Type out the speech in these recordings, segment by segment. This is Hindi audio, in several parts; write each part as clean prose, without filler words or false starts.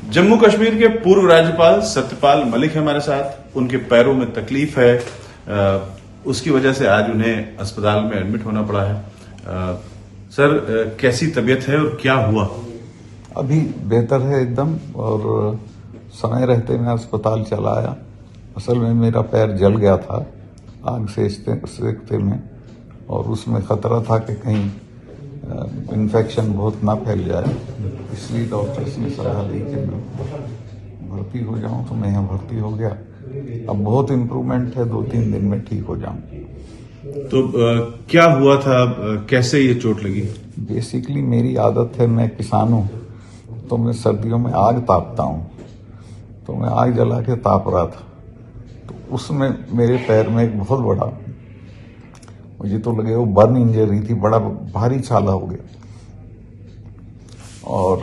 जम्मू कश्मीर के पूर्व राज्यपाल सत्यपाल मलिक हमारे साथ। उनके पैरों में तकलीफ है, उसकी वजह से आज उन्हें अस्पताल में एडमिट होना पड़ा है। सर, कैसी तबीयत है और क्या हुआ? अभी बेहतर है एकदम, और समय रहते मैं अस्पताल चला आया। असल में मेरा पैर जल गया था आग से सेकते में, और उसमें खतरा था कि कहीं इन्फेक्शन बहुत ना फैल जाए, इसलिए डॉक्टर्स ने सलाह दी कि मैं भर्ती हो जाऊं। तो मैं यहाँ भर्ती हो गया। अब बहुत इम्प्रूवमेंट है, 2-3 दिन में ठीक हो जाऊं। तो क्या हुआ था, कैसे ये चोट लगी? बेसिकली मेरी आदत है, मैं किसान हूँ, तो मैं सर्दियों में आग तापता हूँ। तो मैं आग जला के ताप रहा था, तो उसमें मेरे पैर में एक बहुत बड़ा, मुझे तो लगे वो बर्न इंजरी थी, बड़ा भारी छाला हो गया। और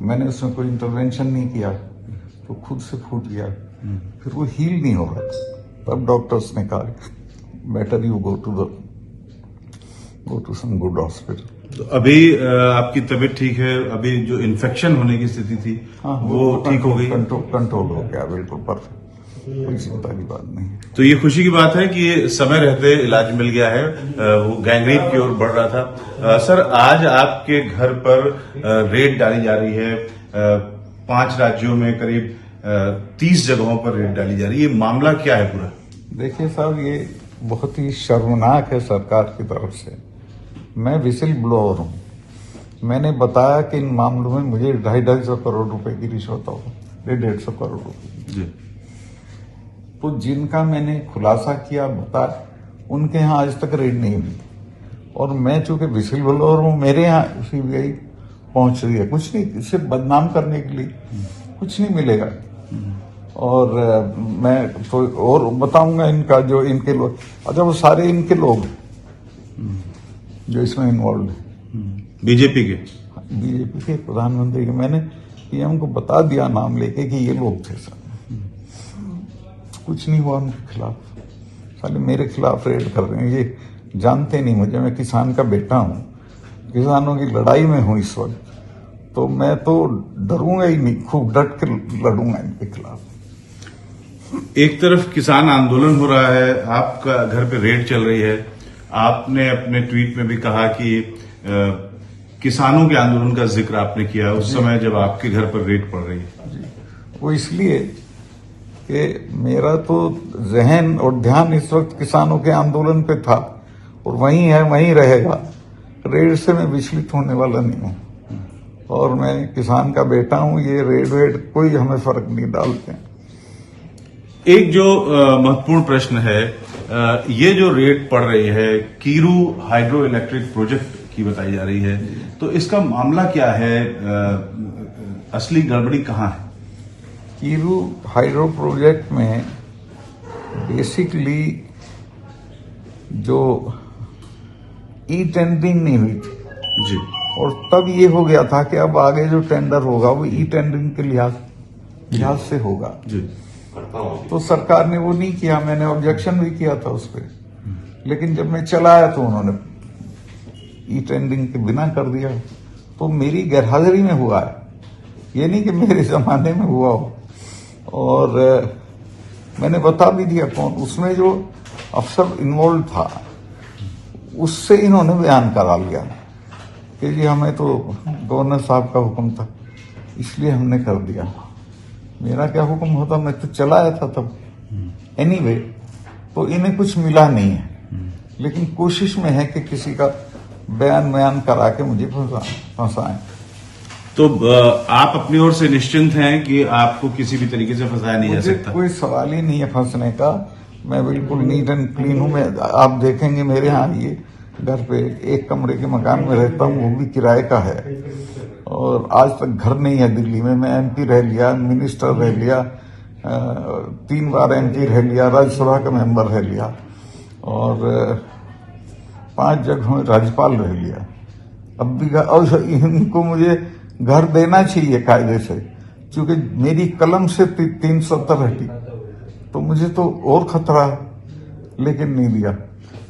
मैंने उसमें कोई इंटरवेंशन नहीं किया, तो खुद से फूट गया। फिर वो हील नहीं हो रहा। तब डॉक्टर्स ने कहा better you go to some good hospital. तो अभी आपकी तबीयत ठीक है? अभी जो इन्फेक्शन होने की स्थिति थी, हाँ, वो ठीक हो गई? कंट्रोल हो गया, बिल्कुल परफेक्ट, कोई चिंता की बात नहीं। तो ये खुशी की बात है कि समय रहते इलाज मिल गया है। वो गैंग्रीन की ओर बढ़ रहा था। सर, आज आपके घर पर रेड डाली जा रही है। 5 राज्यों में करीब 30 जगहों पर रेड डाली जा रही है। ये मामला क्या है पूरा? देखिए साहब, ये बहुत ही शर्मनाक है सरकार की तरफ से। मैं विसिल ब्लोअर हूँ। मैंने बताया कि इन मामलों में मुझे 250 करोड़ रुपए की रिश्वत हो, 150 करोड़ रुपए जी। तो जिनका मैंने खुलासा किया, बताया, उनके यहाँ आज तक रेड नहीं हुई। और मैं चूंकि विसिल ब्लोअर हूँ, मेरे यहाँ सीबीआई पहुंच रही है। कुछ नहीं, सिर्फ बदनाम करने के लिए, कुछ नहीं मिलेगा। और मैं तो और बताऊंगा इनका, जो इनके लोग, अच्छा वो सारे इनके लोग जो इसमें इन्वॉल्व है, बीजेपी के प्रधानमंत्री के। मैंने पीएम को बता दिया नाम लेके कि ये लोग थे सर। कुछ नहीं हुआ उनके खिलाफ। साले मेरे खिलाफ रेड कर रहे हैं। ये जानते नहीं मुझे, मैं किसान का बेटा हूं, किसानों की लड़ाई में हूं इस वक्त। तो मैं तो डरूंगा ही नहीं, खूब डट के लड़ूंगा इनके खिलाफ। एक तरफ किसान आंदोलन हो रहा है, आपका घर पे रेड चल रही है। आपने अपने ट्वीट में भी कहा कि किसानों के आंदोलन का जिक्र आपने किया उस समय जब आपके घर पर रेड पड़ रही है। वो इसलिए कि मेरा तो जहन और ध्यान इस वक्त किसानों के आंदोलन पे था, और वहीं है, वहीं रहेगा। रेड से मैं विचलित होने वाला नहीं हूं, और मैं किसान का बेटा हूं। ये रेड कोई हमें फर्क नहीं डालते। एक जो महत्वपूर्ण प्रश्न है, ये जो रेड पड़ रही है कीरू हाइड्रो इलेक्ट्रिक प्रोजेक्ट की बताई जा रही है, तो इसका मामला क्या है? असली गड़बड़ी कहाँ है? कीरू हाइड्रो प्रोजेक्ट में बेसिकली जो ई टेंडरिंग नहीं हुई थी जी, और तब ये हो गया था कि अब आगे जो टेंडर होगा वो ई टेंडरिंग के लिहाज से होगा जी। तो सरकार ने वो नहीं किया। मैंने ऑब्जेक्शन भी किया था उस पर, लेकिन जब मैं चला आया तो उन्होंने ई टेंडरिंग के बिना कर दिया। तो मेरी गैरहाजिरी में हुआ है, ये नहीं कि मेरे जमाने में हुआ हो। और मैंने बता भी दिया कौन उसमें जो अफसर इन्वॉल्व था, उससे इन्होंने बयान करा लिया कि जी हमें तो गवर्नर साहब का हुक्म था, इसलिए हमने कर दिया। मेरा क्या हुक्म होता, मैं तो चला आया था तब। एनीवे, तो इन्हें कुछ मिला नहीं है, लेकिन कोशिश में है कि किसी का बयान करा के मुझे फंसाएं। तो आप अपनी ओर से निश्चिंत हैं कि आपको किसी भी तरीके से फंसाया नहीं जा सकता? कोई सवाल ही नहीं है फंसने का। मैं बिल्कुल नीट एंड क्लीन हूं। मैं, आप देखेंगे मेरे यहाँ ये घर पे एक कमरे के मकान में रहता हूँ, वो भी किराए का है। और आज तक घर नहीं है दिल्ली में। मैं एमपी रह लिया, मिनिस्टर रह लिया, 3 बार एमपी रह लिया, राज्यसभा का मेंबर रह लिया, और 5 जगहों में राज्यपाल रह लिया। अब भी और इनको मुझे घर देना चाहिए कायदे से, क्योंकि मेरी कलम से 370 हटी, तो मुझे तो और खतरा है, लेकिन नहीं दिया।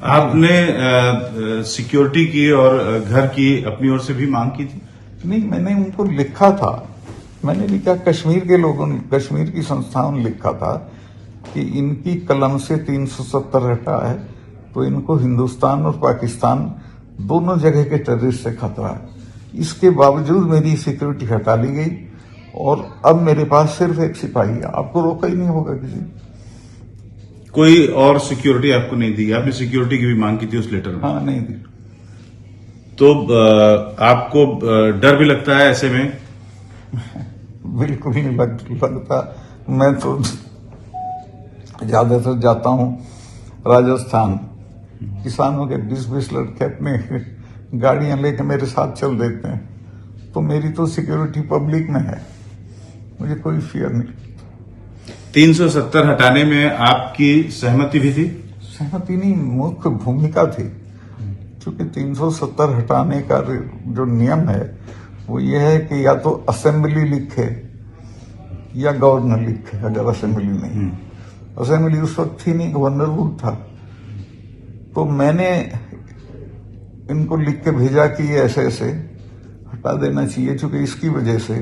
आपने सिक्योरिटी की और घर की अपनी ओर से भी मांग की थी? नहीं, मैंने उनको लिखा था मैंने भी कहा, कश्मीर के लोगों ने, कश्मीर की संस्थाओं ने लिखा था कि इनकी कलम से 370 हटा है तो इनको हिंदुस्तान और पाकिस्तान दोनों जगह के टेररिस्ट से खतरा है। इसके बावजूद मेरी सिक्योरिटी हटा ली गई और अब मेरे पास सिर्फ एक सिपाही है। आपको रोका ही नहीं होगा किसी। कोई और सिक्योरिटी आपको नहीं दी? आपने सिक्योरिटी की भी मांग की थी उस लेटर में? हाँ, नहीं दी। तो आपको डर भी लगता है ऐसे में? बिल्कुल नहीं लगता। मैं तो ज्यादातर जाता हूँ राजस्थान, किसानों के 20-20 लड़के अपने गाड़ियां लेके मेरे साथ चल देते हैं, तो मेरी तो सिक्योरिटी पब्लिक में है, मुझे कोई फियर नहीं। 370 हटाने में आपकी सहमति भी थी? सहमति नहीं, मुख्य भूमिका थी। क्योंकि 370 हटाने का जो नियम है वो ये है कि या तो असेंबली लिखे या गवर्नर लिखे। अगर असेंबली नहीं, असेंबली उस वक्त थी नहीं, गवर्नर रूल था, तो मैंने इनको लिख के भेजा कि ये ऐसे ऐसे हटा देना चाहिए, क्योंकि इसकी वजह से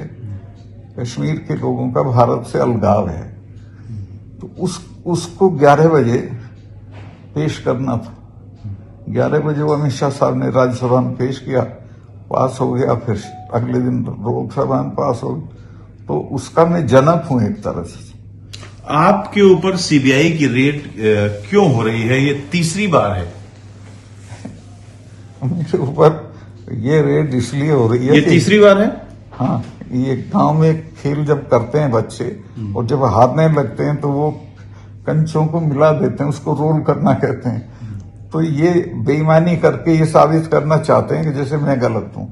कश्मीर के लोगों का भारत से अलगाव है। तो उसको 11 बजे पेश करना था। 11 बजे वो अमित शाह साहब ने राज्यसभा में पेश किया, पास हो गया, फिर अगले दिन लोकसभा में पास हो गया। तो उसका मैं जनक हूं एक तरह से। आपके ऊपर सीबीआई की रेड क्यों हो रही है? ये तीसरी बार है। मेरे ऊपर ये रेड इसलिए हो रही है, ये तीसरी बार है? हाँ, ये गांव में खेल जब करते हैं बच्चे और जब हारने लगते हैं तो वो कंचों को मिला देते हैं, उसको रोल करना कहते हैं। तो ये बेईमानी करके ये साबित करना चाहते हैं कि जैसे मैं गलत हूं,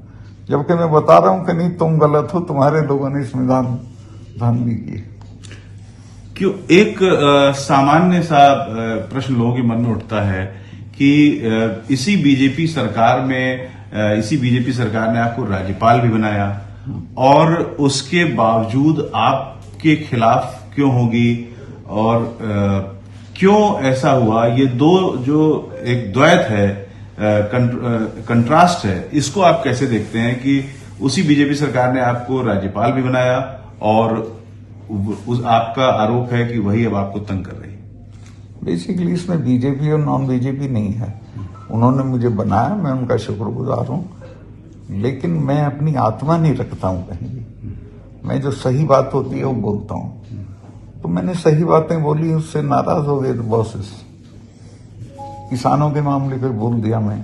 जबकि मैं बता रहा हूं कि नहीं, तुम गलत हो, तुम्हारे लोगों ने इसमें धांधली की। क्यों? एक सामान्य सा प्रश्न लोगों के मन में उठता है कि इसी बीजेपी सरकार ने आपको राज्यपाल भी बनाया और उसके बावजूद आपके खिलाफ क्यों होगी और क्यों ऐसा हुआ? ये दो जो एक द्वैत है, कंट्रास्ट है, इसको आप कैसे देखते हैं कि उसी बीजेपी सरकार ने आपको राज्यपाल भी बनाया और आपका आरोप है कि वही अब आपको तंग कर रही है? बेसिकली इसमें बीजेपी और नॉन बीजेपी नहीं है। उन्होंने मुझे बनाया, मैं उनका शुक्रगुजार हूं, लेकिन मैं अपनी आत्मा नहीं रखता हूं कहीं भी। मैं जो सही बात होती है वो बोलता हूं। तो मैंने सही बातें बोली, उससे नाराज हो गए बॉसेस। किसानों के मामले पे बोल दिया मैं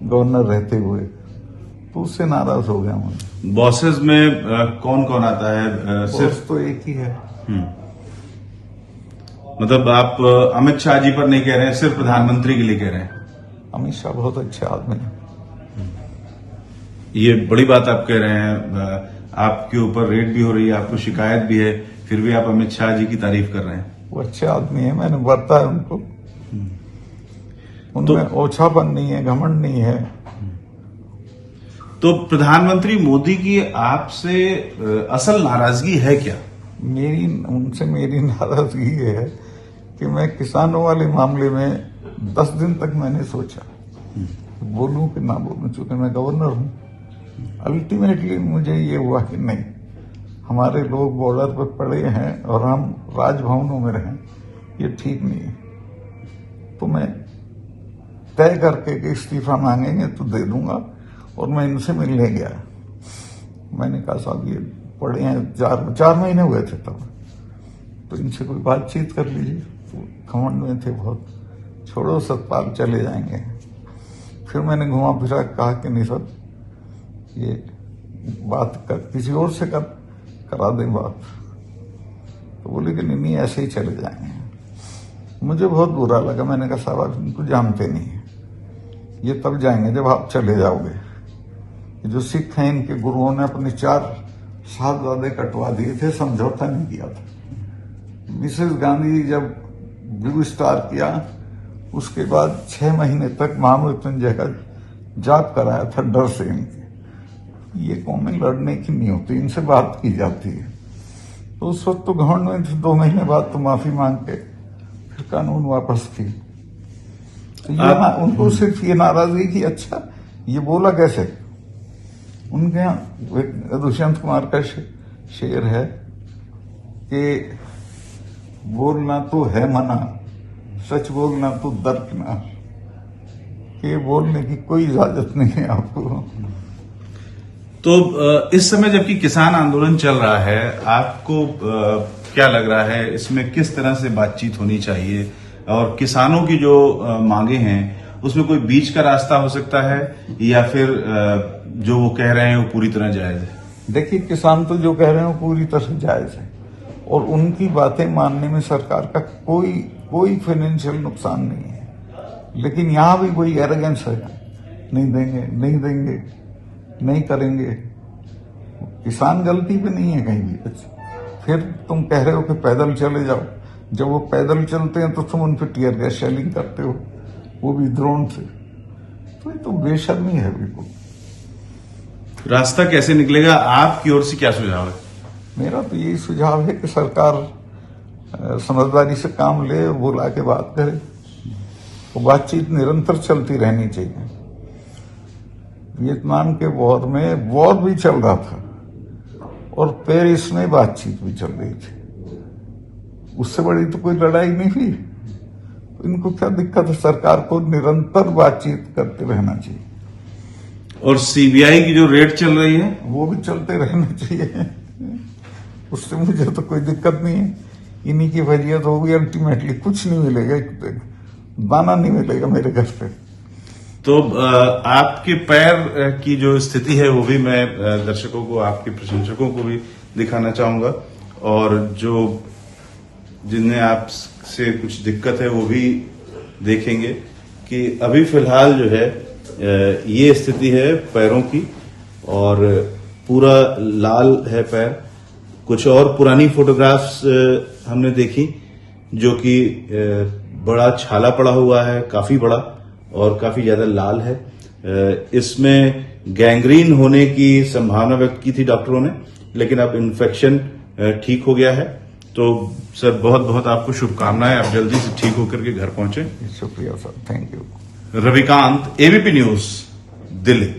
गवर्नर रहते हुए, तो उससे नाराज हो गया मुझे। बॉसेस में कौन कौन आता है? सिर्फ तो एक ही है। मतलब आप अमित शाह जी पर नहीं कह रहे हैं, सिर्फ प्रधानमंत्री के लिए कह रहे हैं? अमित शाह बहुत अच्छे आदमी हैं। ये बड़ी बात आप कह रहे हैं। आपके ऊपर रेड भी हो रही है, आपको शिकायत भी है, फिर भी आप अमित शाह जी की तारीफ कर रहे हैं। वो अच्छे आदमी है, मैंने बरता है उनको। उनमें ओछापन नहीं है, घमंड नहीं है। तो प्रधानमंत्री मोदी की आपसे असल नाराजगी है क्या? उनसे मेरी नाराजगी ये है कि मैं किसानों वाले मामले में 10 दिन तक मैंने सोचा बोलूं कि ना बोलूं, चूंकि मैं गवर्नर हूं। अल्टीमेटली मुझे ये हुआ कि नहीं, हमारे लोग बॉर्डर पर पड़े हैं और हम राजभवनों में रहें, ये ठीक नहीं है। तो मैं तय करके कि इस्तीफा मांगेंगे तो दे दूंगा, और मैं इनसे मिलने गया। मैंने कहा साहब ये पड़े हैं, 4 महीने हुए थे तब, तो इनसे कोई बातचीत कर लीजिए। तो घमंड में थे बहुत, छोड़ो सतपाल चले जाएंगे। फिर मैंने घुमा फिरा कहा कि नहीं सर, ये बात किसी और से करा दें बात। तो बोले कि नहीं ऐसे ही चले जाएंगे। मुझे बहुत बुरा लगा। मैंने कहा साहब आप इनको जानते नहीं है, ये तब जाएंगे जब आप चले जाओगे। जो सिख हैं, इनके गुरुओं ने अपने 4 साहबजादे कटवा दिए थे, समझौता नहीं किया था। मिसेस गांधी जब ब्लू स्टार किया, उसके बाद 6 महीने तक महामृत्युंजय का जाप कराया था डर से। इनके ये कौमें लड़ने की नहीं होती, इनसे बात की जाती है। तो उस वक्त तो घमंड में थे। 2 महीने बाद तो माफी मांग के फिर कानून वापस की। तो उनको सिर्फ ये नाराजगी की, अच्छा ये बोला कैसे। उनके यहाँ दुष्यंत कुमार कश्यप शेर है कि बोलना तो है मना, सच बोलना तो दरकिनार, कि बोलने की कोई इजाजत नहीं है आपको। तो इस समय जबकि किसान आंदोलन चल रहा है, आपको क्या लग रहा है इसमें किस तरह से बातचीत होनी चाहिए, और किसानों की जो मांगे हैं उसमें कोई बीच का रास्ता हो सकता है, या फिर जो वो कह रहे हैं वो पूरी तरह जायज है? देखिए, किसान तो जो कह रहे हैं वो पूरी तरह जायज है, और उनकी बातें मानने में सरकार का कोई फाइनेंशियल नुकसान नहीं है। लेकिन यहां भी कोई एरोगेंस है, नहीं देंगे, नहीं देंगे, नहीं करेंगे। किसान गलती पे नहीं है कहीं भी। फिर तुम कह रहे हो कि पैदल चले जाओ, जब वो पैदल चलते हैं तो तुम उन पर टीयर गैस शेलिंग करते हो, वो भी ड्रोन से। तो ये तो बेशर्मी है बिल्कुल। रास्ता कैसे निकलेगा, आपकी ओर से क्या सुझाव है? मेरा तो यही सुझाव है कि सरकार समझदारी से काम ले, बुला के बात करे, तो बातचीत निरंतर चलती रहनी चाहिए। वियतनाम के वॉर में वॉर भी चल रहा था और पेरिस में बातचीत भी चल रही थी, उससे बड़ी तो कोई लड़ाई नहीं हुई। तो इनको क्या दिक्कत है? सरकार को निरंतर बातचीत करते रहना चाहिए। और सीबीआई की जो रेड चल रही है वो भी चलते रहना चाहिए, उससे मुझे तो कोई दिक्कत नहीं है। इन्हीं की वजह होगी, अल्टीमेटली कुछ नहीं मिलेगा, दाना नहीं मिलेगा मेरे घर पे। तो आपके पैर की जो स्थिति है वो भी मैं दर्शकों को, आपके प्रशंसकों को भी दिखाना चाहूंगा, और जो जिन्हें आपसे कुछ दिक्कत है वो भी देखेंगे कि अभी फिलहाल जो है ये स्थिति है पैरों की, और पूरा लाल है पैर। कुछ और पुरानी फोटोग्राफ्स हमने देखी जो कि बड़ा छाला पड़ा हुआ है, काफी बड़ा और काफी ज्यादा लाल है। इसमें गैंग्रीन होने की संभावना व्यक्त की थी डॉक्टरों ने, लेकिन अब इन्फेक्शन ठीक हो गया है। तो सर बहुत बहुत आपको शुभकामनाएं, आप जल्दी से ठीक होकर के घर पहुंचे। शुक्रिया sir, thank you. Ravikant, ABP news, Delhi.